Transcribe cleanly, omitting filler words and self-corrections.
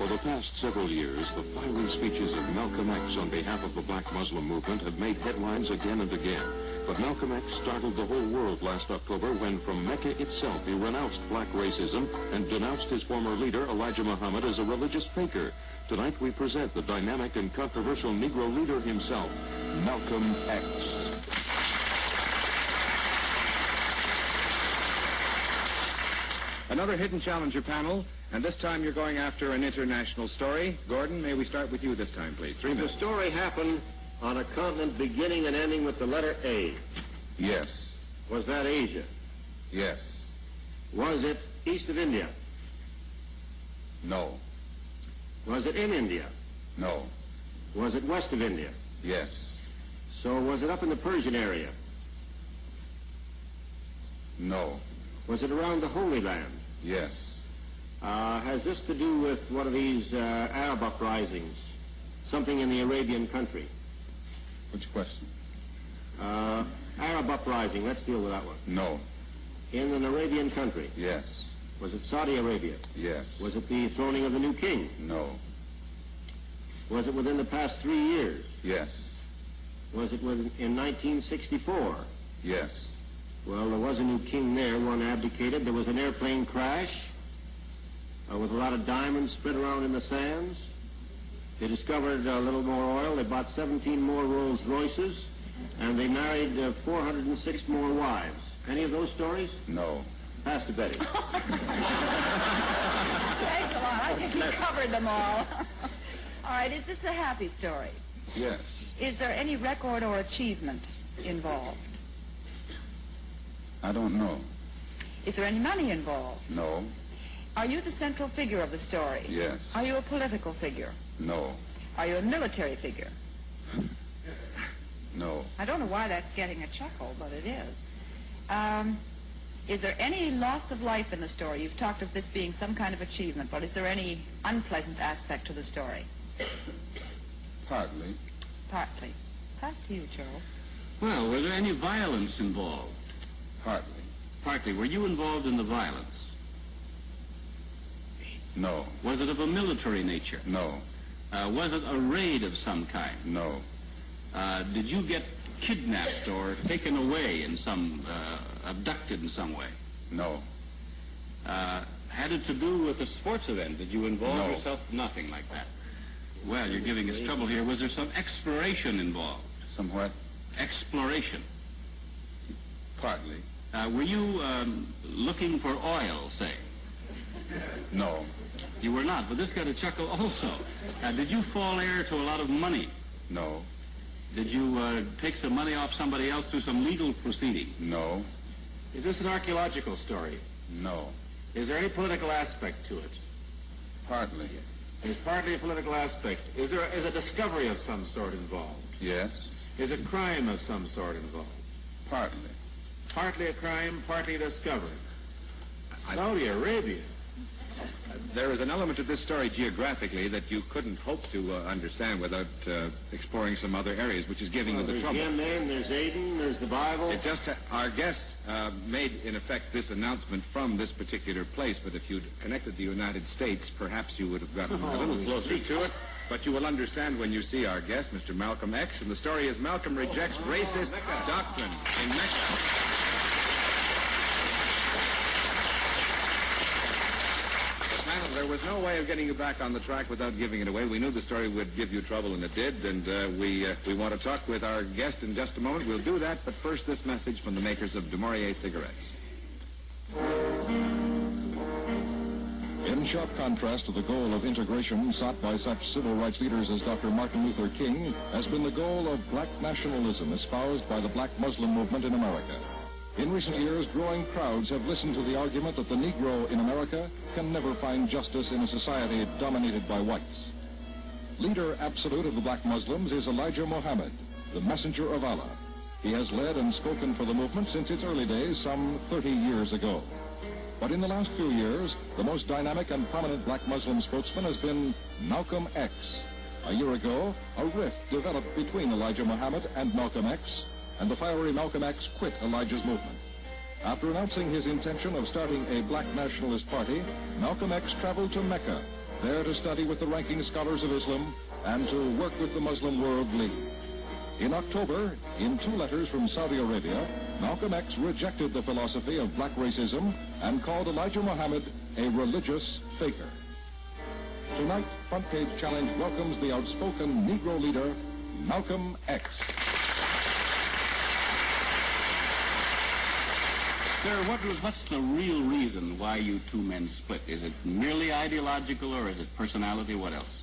For the past several years, the fiery speeches of Malcolm X on behalf of the black Muslim movement have made headlines again and again. But Malcolm X startled the whole world last October when from Mecca itself he renounced black racism and denounced his former leader, Elijah Muhammad, as a religious faker. Tonight we present the dynamic and controversial Negro leader himself, Malcolm X. Another hidden challenger panel, and this time you're going after an international story. Gordon, may we start with you this time, please? 3 minutes. The story happened on a continent beginning and ending with the letter A. Yes. Was that Asia? Yes. Was it east of India? No. Was it in India? No. Was it west of India? Yes. So was it up in the Persian area? No. Was it around the Holy Land? Yes. Has this to do with one of these Arab uprisings? Something in the Arabian country? Which question? Arab uprising, let's deal with that one. No. In an Arabian country? Yes. Was it Saudi Arabia? Yes. Was it the throning of the new king? No. Was it within the past 3 years? Yes. Was it in 1964? Yes. Well, there was a new king there. One abdicated. There was an airplane crash with a lot of diamonds spread around in the sands. They discovered a little more oil. They bought 17 more Rolls Royces, and they married 406 more wives. Any of those stories? No. Pass to Betty. Thanks a lot. I think you covered them all. All right, is this a happy story? Yes. Is there any record or achievement involved? I don't know. Is there any money involved? No. Are you the central figure of the story? Yes. Are you a political figure? No. Are you a military figure? No. I don't know why that's getting a chuckle, but it is. Is there any loss of life in the story? You've talked of this being some kind of achievement, but is there any unpleasant aspect to the story? Partly. Partly. Pass to you, Charles. Well, were there any violence involved? Partly. Partly. Were you involved in the violence? No. Was it of a military nature? No. Was it a raid of some kind? No. Did you get kidnapped or taken away in some, abducted in some way? No. Had it to do with a sports event? Did you involve yourself? Nothing like that. Well, you're giving us trouble here. Was there some exploration involved? Somewhat. Exploration? Partly. Were you looking for oil, say? No. You were not, but this got a chuckle also. Did you fall heir to a lot of money? No. Did you take some money off somebody else through some legal proceeding? No. Is this an archaeological story? No. Is there any political aspect to it? Partly. There's partly a political aspect. Is a discovery of some sort involved? Yes. Is a crime of some sort involved? Partly. Partly a crime, partly a discovery. Saudi Arabia. There is an element to this story geographically that you couldn't hope to understand without exploring some other areas, which is giving you the trouble. There's Yemen, there's Aden, there's the Bible. It just our guests made, in effect, this announcement from this particular place, but if you'd connected the United States, perhaps you would have gotten a little closer to it. But you will understand when you see our guest, Mr. Malcolm X, and the story is Malcolm Rejects Racist Doctrine in Mecca. There was no way of getting you back on the track without giving it away. We knew the story would give you trouble, and it did, and we want to talk with our guest in just a moment. We'll do that, but first this message from the makers of Du Maurier cigarettes. In sharp contrast to the goal of integration sought by such civil rights leaders as Dr. Martin Luther King, has been the goal of black nationalism espoused by the black Muslim movement in America. In recent years, growing crowds have listened to the argument that the Negro in America can never find justice in a society dominated by whites. Leader absolute of the black Muslims is Elijah Muhammad, the messenger of Allah. He has led and spoken for the movement since its early days, some 30 years ago. But in the last few years, the most dynamic and prominent black Muslim spokesman has been Malcolm X. A year ago, a rift developed between Elijah Muhammad and Malcolm X, and the fiery Malcolm X quit Elijah's movement. After announcing his intention of starting a black nationalist party, Malcolm X traveled to Mecca, there to study with the ranking scholars of Islam and to work with the Muslim World League. In October, in 2 letters from Saudi Arabia, Malcolm X rejected the philosophy of black racism and called Elijah Muhammad a religious faker. Tonight, Front Page Challenge welcomes the outspoken Negro leader, Malcolm X. Sir, what's the real reason why you 2 men split? Is it merely ideological, or is it personality? What else?